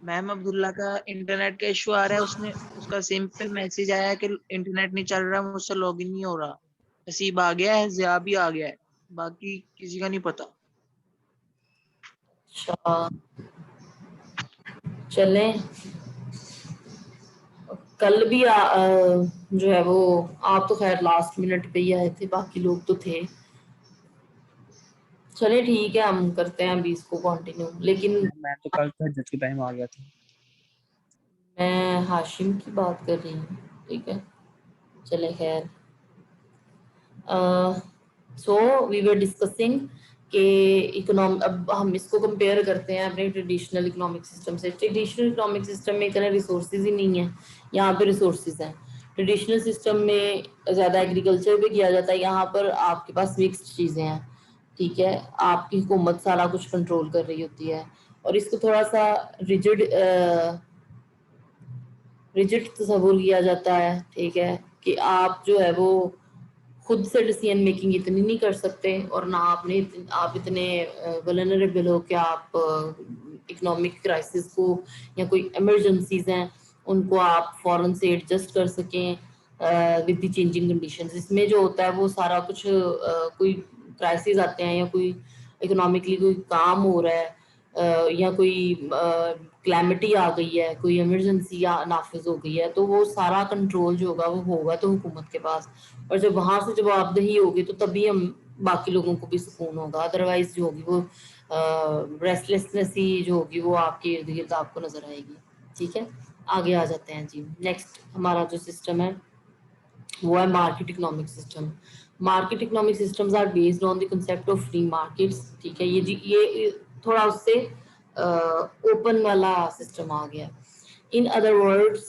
S2: मैम अब्दुल्ला का इंटरनेट का इशू आ रहा है, उसने उसका सिंपल मैसेज आया है कि इंटरनेट नहीं चल रहा, मुझसे लॉगिन नहीं हो रहा। नसीब आ गया है, जिया भी आ गया है, बाकी किसी का नहीं पता।
S1: अच्छा, चलें। कल भी जो है वो, आप तो खैर लास्ट मिनट पे ही आए थे, बाकी लोग तो थे। चले ठीक है, हम करते हैं अभी इसको कंटिन्यू, लेकिन
S3: मैं तो कल तहज्जुद के टाइम आ गया था।
S1: मैं हाशिम की बात कर रही हूँ। ठीक है, चले खैर। सो वी वर डिस्कसिंग कि अब हम इसको कंपेयर करते हैं अपने ट्रेडिशनल इकोनॉमिक सिस्टम से। ट्रेडिशनल इकोनॉमिक सिस्टम में इतने रिसोर्सेज ही नहीं है, यहाँ पे रिसोर्सेज हैं। ट्रेडिशनल सिस्टम में ज़्यादा एग्रीकल्चर भी किया जाता है, यहाँ पर आपके पास मिक्स्ड चीज़ें हैं। ठीक है, आपकी हुकूमत सारा कुछ कंट्रोल कर रही होती है, और इसको थोड़ा सा रिजिड रिजिड तस्वुर किया जाता है। ठीक है, कि आप जो है वो खुद से डिसीजन मेकिंग इतनी नहीं कर सकते, और ना आप इतने वल्नरेबल हो कि आप इकोनॉमिक क्राइसिस को या कोई इमरजेंसीज हैं उनको आप फौरन से एडजस्ट कर सकें विद द चेंजिंग कंडीशंस। इसमें जो होता है वो सारा कुछ कोई क्राइसिस आते हैं या कोई इकोनॉमिकली कोई काम हो रहा है, या कोई क्लैमिटी आ गई है, कोई इमरजेंसी नाफिज हो गई है, तो वो सारा कंट्रोल जो होगा वो होगा तो हुकूमत के पास, और जब वहां से जवाबदेही होगी तो तभी हम बाकी लोगों को भी सुकून होगा। अदरवाइज जो होगी वो रेस्टलेसनेस ही जो होगी वो आपके इर्द गिर्द आपको नजर आएगी। ठीक है, आगे आ जाते हैं जी। नेक्स्ट हमारा जो सिस्टम है वो है market economic system. Market economic systems are based on the concept of free markets. ठीक है, ये थोड़ा उससे ओपन वाला सिस्टम आ गया। In other words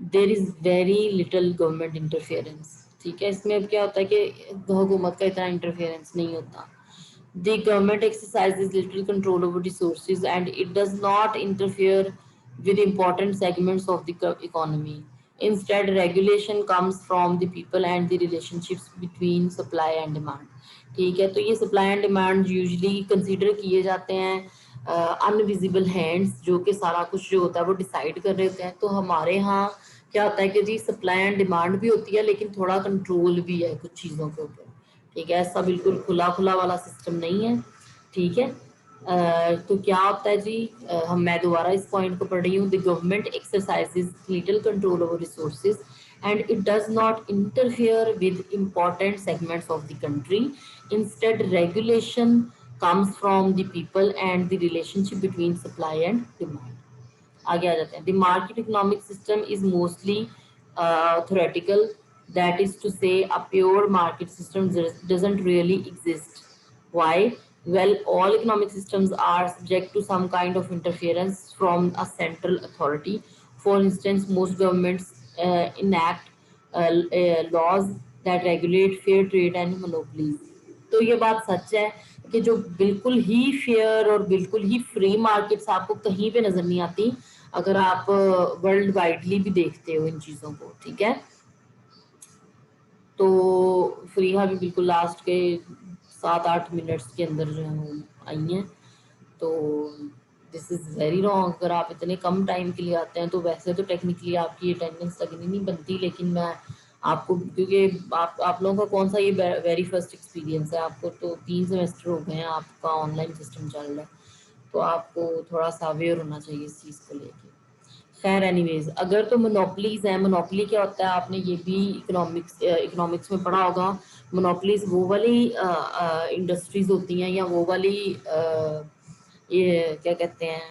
S1: there is very little government interference. ठीक है, इसमें अब क्या होता है कि हुकूमत का इतना इंटरफेरेंस नहीं होता। The government exercises little control over resources and it does not interfere with important segments of the economy. Instead, regulation comes from the people and the relationships between supply and demand. ठीक है, तो ये supply and demand usually consider किए जाते हैं invisible hands, जो कि सारा कुछ जो होता है वो डिसाइड कर रहे होते हैं। तो हमारे यहाँ क्या होता है कि जी सप्लाई एंड डिमांड भी होती है, लेकिन थोड़ा कंट्रोल भी है कुछ चीज़ों के ऊपर। ठीक है, ऐसा बिल्कुल खुला खुला वाला सिस्टम नहीं है। ठीक है, तो क्या होता है जी, मैं दोबारा इस पॉइंट को पढ़ रही हूँ। The government exercises little control over resources and it does not interfere with important segments of the country. Instead, regulation comes from the people and the relationship between supply and demand. आगे आ जाते हैं। The market economic system is mostly theoretical. That is to say, a pure market system doesn't really exist. Why? Well, all economic systems are subject to some kind of interference from a central authority. For instance, most governments enact laws that regulate fair trade and monopolies. तो ये बात सच है कि जो बिल्कुल ही fair और बिल्कुल ही free markets आपको कहीं पे नजर नहीं आती, अगर आप वर्ल्ड वाइडली भी देखते हो इन चीज़ों को। ठीक है, तो फ्रीहा भी बिल्कुल लास्ट के 7-8 मिनट्स के अंदर जो है वो आई हैं। तो दिस इज़ वेरी रॉन्ग। अगर आप इतने कम टाइम के लिए आते हैं तो वैसे तो टेक्निकली आपकी अटेंडेंस लगनी नहीं बनती, लेकिन मैं आपको, क्योंकि आप लोगों का कौन सा ये वेरी फर्स्ट एक्सपीरियंस है, आपको तो 3 सेमेस्टर हो गए हैं, आपका ऑनलाइन सिस्टम चल रहा है, तो आपको थोड़ा सा अवेयर होना चाहिए इस चीज़ को लेके। खैर एनीवेज, अगर तो मोनोपलीज है, मोनोपली क्या होता है आपने ये भी इकोनॉमिक्स में पढ़ा होगा। मोनोपलीज वो वाली इंडस्ट्रीज होती हैं या वो वाली ये क्या कहते हैं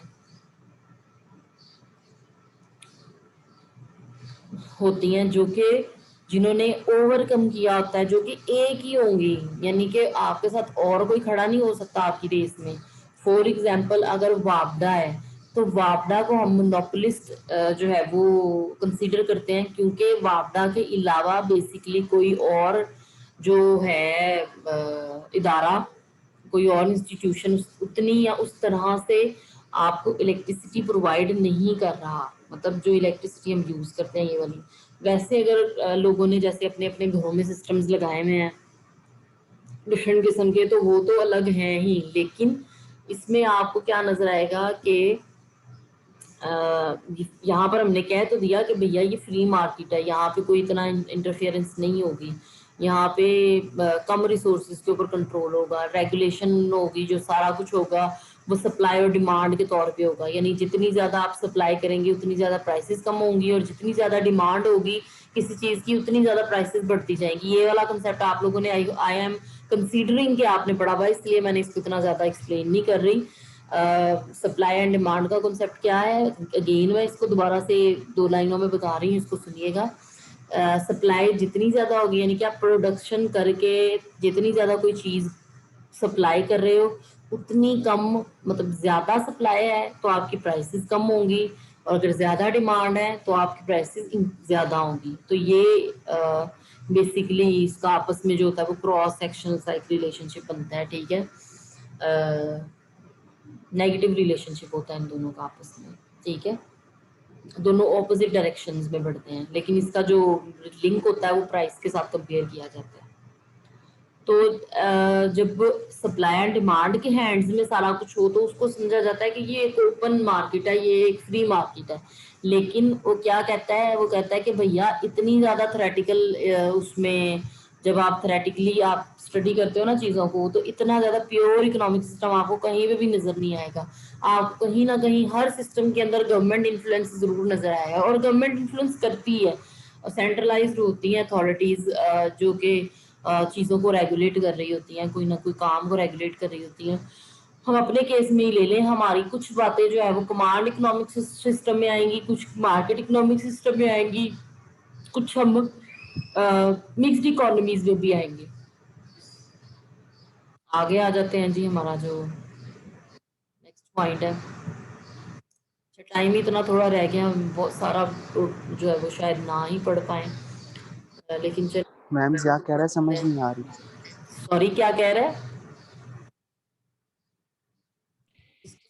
S1: होती हैं जो कि जिन्होंने ओवरकम किया होता है, जो कि एक ही होंगी, यानी कि आपके साथ और कोई खड़ा नहीं हो सकता आपकी रेस में। फॉर एग्जांपल अगर वापडा है तो वापडा को हम मोनोपोलिस्ट जो है वो कंसीडर करते हैं, क्योंकि वापडा के अलावा बेसिकली कोई और जो है इदारा, कोई और इंस्टीट्यूशन उतनी या उस तरह से आपको इलेक्ट्रिसिटी प्रोवाइड नहीं कर रहा, मतलब जो इलेक्ट्रिसिटी हम यूज करते हैं ये वाली। वैसे अगर लोगों ने जैसे अपने अपने घरों में सिस्टम्स लगाए हुए हैं डिफरेंट किस्म के, तो वो तो अलग हैं ही, लेकिन इसमें आपको क्या नजर आएगा कि यहाँ पर हमने कह तो दिया कि भैया ये फ्री मार्केट है, यहाँ पे कोई इतना इंटरफेरेंस नहीं होगी, यहाँ पे कम रिसोर्सेज के ऊपर कंट्रोल होगा, रेगुलेशन होगी, जो सारा कुछ होगा वो सप्लाई और डिमांड के तौर पे होगा, यानी जितनी ज़्यादा आप सप्लाई करेंगे उतनी ज़्यादा प्राइसेस कम होंगी, और जितनी ज़्यादा डिमांड होगी किसी चीज़ की उतनी ज़्यादा प्राइसेस बढ़ती जाएंगी। ये वाला कंसेप्ट आप लोगों ने आई एम कंसीडरिंग कि आपने पढ़ा हुआ, इसलिए मैंने इसको इतना ज़्यादा एक्सप्लेन नहीं कर रही। सप्लाई एंड डिमांड का कॉन्सेप्ट क्या है, अगेन मैं इसको दोबारा से 2 लाइनों में बता रही हूँ, इसको सुनिएगा। सप्लाई जितनी ज़्यादा होगी, यानी कि आप प्रोडक्शन करके जितनी ज़्यादा कोई चीज़ सप्लाई कर रहे हो उतनी कम, मतलब ज़्यादा सप्लाई है तो आपकी प्राइसेस कम होंगी, और अगर ज़्यादा डिमांड है तो आपकी प्राइसेस ज़्यादा होंगी। तो ये बेसिकली इसका आपस में जो होता है वो क्रॉस सेक्शनल सा एक रिलेशनशिप बनता है, ठीक है। नेगेटिव रिलेशनशिप होता है इन दोनों का आपस में, ठीक है, दोनों ऑपोजिट डायरेक्शंस में बढ़ते हैं, लेकिन इसका जो लिंक होता है वो प्राइस के साथ कंपेयर किया जाता है। तो जब सप्लाई एंड डिमांड के हैंड्स में सारा कुछ हो तो उसको समझा जाता है कि ये एक ओपन मार्केट है, ये एक फ्री मार्केट है। लेकिन वो क्या कहता है, वो कहता है कि भैया इतनी ज़्यादा थ्योरेटिकल उसमें जब आप थ्योरेटिकली आप स्टडी करते हो ना चीज़ों को, तो इतना ज़्यादा प्योर इकोनॉमिक सिस्टम आपको कहीं पे भी नज़र नहीं आएगा। आप कहीं ना कहीं हर सिस्टम के अंदर गवर्नमेंट इन्फ्लुएंस ज़रूर नज़र आएगा, और गवर्नमेंट इन्फ्लुएंस करती है, सेंट्रलाइज्ड होती हैं अथॉरिटीज़ जो कि चीज़ों को रेगुलेट कर रही होती हैं, कोई ना कोई काम को रेगुलेट कर रही होती हैं। हम अपने केस में ही ले लें, हमारी कुछ बातें जो है वो कमांड इकोनॉमिक सिस्टम में आएंगी, कुछ मार्केट इकोनॉमिक सिस्टम में आएंगी, कुछ हम मिक्स्ड इकोनॉमीज में भी आएंगे। आगे आ जाते हैं जी, हमारा जो नेक्स्ट पॉइंट है। टाइम ही इतना थोड़ा रह गया, बहुत सारा जो है वो शायद ना ही पढ़ पाए, लेकिन चल
S3: मैम क्या कह रहा है समझ नहीं आ रही।
S1: सॉरी, क्या कह रहा है,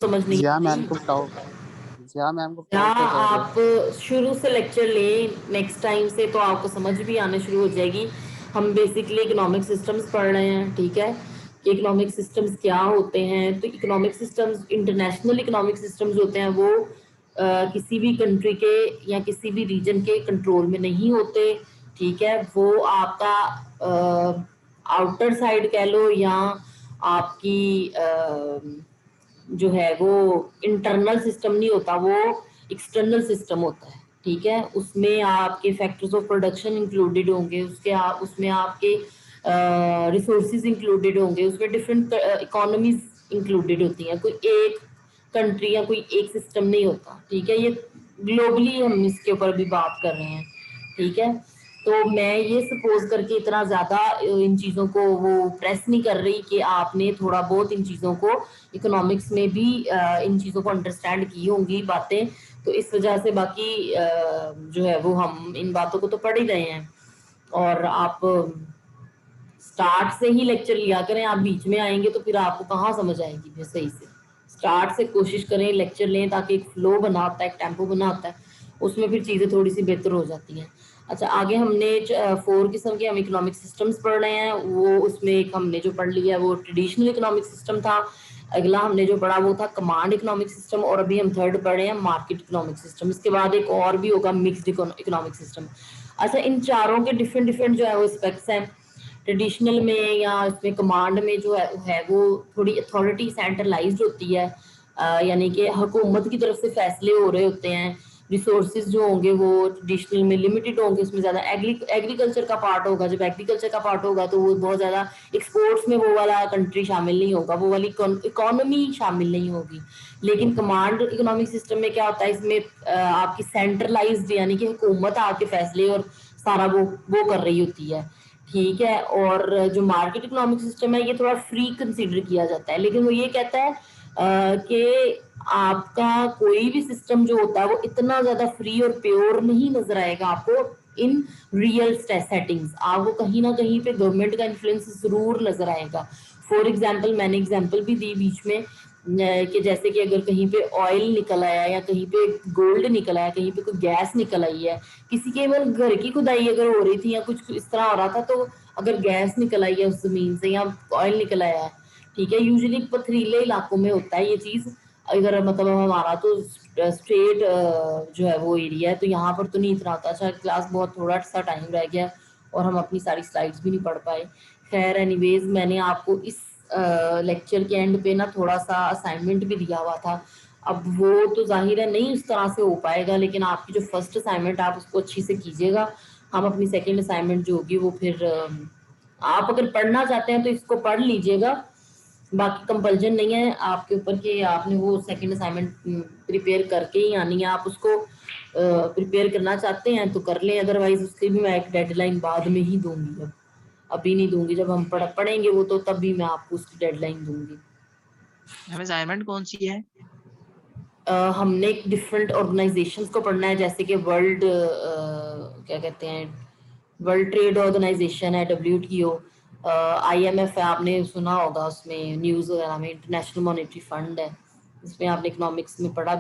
S1: समझ नहीं
S3: जिया
S1: आ
S3: मैम
S1: रही।
S3: को बताओ, जिया मैम को
S1: या
S3: बताओ क्या कह रहे
S1: आप शुरू से लेक्चर लें नेक्स्ट टाइम से, तो आपको समझ भी आने शुरू हो जाएगी। हम बेसिकली इकोनॉमिक सिस्टम्स पढ़ रहे हैं, ठीक है, कि इकोनॉमिक सिस्टम्स क्या होते हैं। तो economic systems, international economic systems होते हैं वो किसी भी कंट्री के या किसी भी रीजन के कंट्रोल में नहीं होते, ठीक है। वो आपका आउटर साइड कह लो या आपकी जो है वो इंटरनल सिस्टम नहीं होता, वो एक्सटर्नल सिस्टम होता है, ठीक है। उसमें आपके फैक्टर्स ऑफ प्रोडक्शन इंक्लूडेड होंगे, उसमें आपके रिसोर्सेज इंक्लूडेड होंगे, उसमें डिफरेंट इकोनॉमीज इंक्लूडेड होती हैं, कोई एक कंट्री या कोई एक सिस्टम नहीं होता, ठीक है। ये ग्लोबली हम इसके ऊपर भी बात कर रहे हैं, ठीक है। तो मैं ये सपोज करके इतना ज़्यादा इन चीज़ों को वो प्रेस नहीं कर रही कि आपने थोड़ा बहुत इन चीज़ों को इकोनॉमिक्स में भी इन चीज़ों को अंडरस्टैंड की होंगी बातें, तो इस वजह से बाकी जो है वो हम इन बातों को तो पढ़ ही रहे हैं। और आप स्टार्ट से ही लेक्चर लिया करें, आप बीच में आएंगे तो फिर आपको कहाँ समझ आएगी फिर सही से। स्टार्ट से कोशिश करें लेक्चर लें, ताकि एक फ्लो बना होता है, एक टेम्पो बना होता है, उसमें फिर चीज़ें थोड़ी सी बेहतर हो जाती हैं। अच्छा, आगे हमने 4 किस्म के हम इकोनॉमिक सिस्टम्स पढ़ रहे हैं, वो उसमें एक हमने जो पढ़ लिया वो ट्रेडिशनल इकोनॉमिक सिस्टम था, अगला हमने जो पढ़ा वो था कमांड इकोनॉमिक सिस्टम, और अभी हम थर्ड पढ़ रहे हैं मार्केट इकोनॉमिक सिस्टम। इसके बाद एक और भी होगा मिक्स्ड इकोनॉमिक सिस्टम। अच्छा, इन चारों के डिफरेंट डिफरेंट जो है वो एस्पेक्ट्स हैं। ट्रेडिशनल में या इसमें कमांड में जो है वो थोड़ी अथॉरिटी सेंट्रलाइज्ड होती है, यानी कि हुकूमत की तरफ से फैसले हो रहे होते हैं। रिसोर्सेज जो होंगे वो ट्रेडिशनल में लिमिटेड होंगे, उसमें ज़्यादा एग्रीकल्चर का पार्ट होगा। जब एग्रीकल्चर का पार्ट होगा तो वो बहुत ज़्यादा एक्सपोर्ट्स में वो वाला कंट्री शामिल नहीं होगा, वो वाली इकोनॉमी शामिल नहीं होगी। लेकिन कमांड इकोनॉमिक सिस्टम में क्या होता है, इसमें आपकी सेंट्रलाइज्ड यानी कि हुकूमत आपके फैसले और सारा वो कर रही होती है, ठीक है। और जो मार्केट इकोनॉमिक सिस्टम है ये थोड़ा फ्री कंसीडर किया जाता है, लेकिन वो ये कहता है कि आपका कोई भी सिस्टम जो होता है वो इतना ज्यादा फ्री और प्योर नहीं नजर आएगा आपको इन रियल सेटिंग्स। आपको कहीं ना कहीं पे गवर्नमेंट का इन्फ्लुएंस जरूर नजर आएगा। फॉर एग्जाम्पल, मैंने एग्जाम्पल भी दी बीच में कि जैसे कि अगर कहीं पे ऑयल निकल आया या कहीं पे गोल्ड निकल आया, कहीं पे कोई गैस निकल आई है, किसी के घर की खुदाई अगर हो रही थी या कुछ इस तरह हो रहा था, तो अगर गैस निकल आई है उस जमीन से या ऑयल निकल आया है, ठीक है, यूजुअली पथरीले इलाकों में होता है ये चीज। अगर मतलब हमारा तो स्ट्रेट जो है वो एरिया है, तो यहाँ पर तो नहीं इतना होता। अच्छा, क्लास बहुत थोड़ा सा टाइम रह गया और हम अपनी सारी स्लाइड्स भी नहीं पढ़ पाए। खैर एनीवेज, मैंने आपको इस लेक्चर के एंड पे ना थोड़ा सा असाइनमेंट भी दिया हुआ था। अब वो तो जाहिर है नहीं उस तरह से हो पाएगा, लेकिन आपकी जो फर्स्ट असाइनमेंट आप उसको अच्छी से कीजिएगा। हम अपनी सेकेंड असाइनमेंट जो होगी वो फिर आप अगर पढ़ना चाहते हैं तो इसको पढ़ लीजिएगा, बाकी कंपल्जन नहीं है आपके ऊपर कि आपने वो सेकंड असाइनमेंट प्रिपेयर करके ही आनी है। आप उसको प्रिपेयर करना चाहते हैं तो कर लें, अदरवाइज उसके भी मैं एक डेडलाइन बाद में ही दूंगी, अब अभी नहीं दूंगी। जब हम पढ़ेंगे वो तो तब भी मैं आपको उसकी डेडलाइन दूंगी।
S2: हमें असाइनमेंट कौन सी है?
S1: हमने एक डिफरेंट ऑर्गेनाइजेशंस को पढ़ना है, जैसे कि वर्ल्ड क्या कहते हैं, वर्ल्ड ट्रेड ऑर्गेनाइजेशन है WTO, IMF है, आपने सुना होगा उसमें न्यूज़ वगैरह में, इंटरनेशनल मॉनेटरी फंड है, इसमें आपने इकोनॉमिक्स में पढ़ा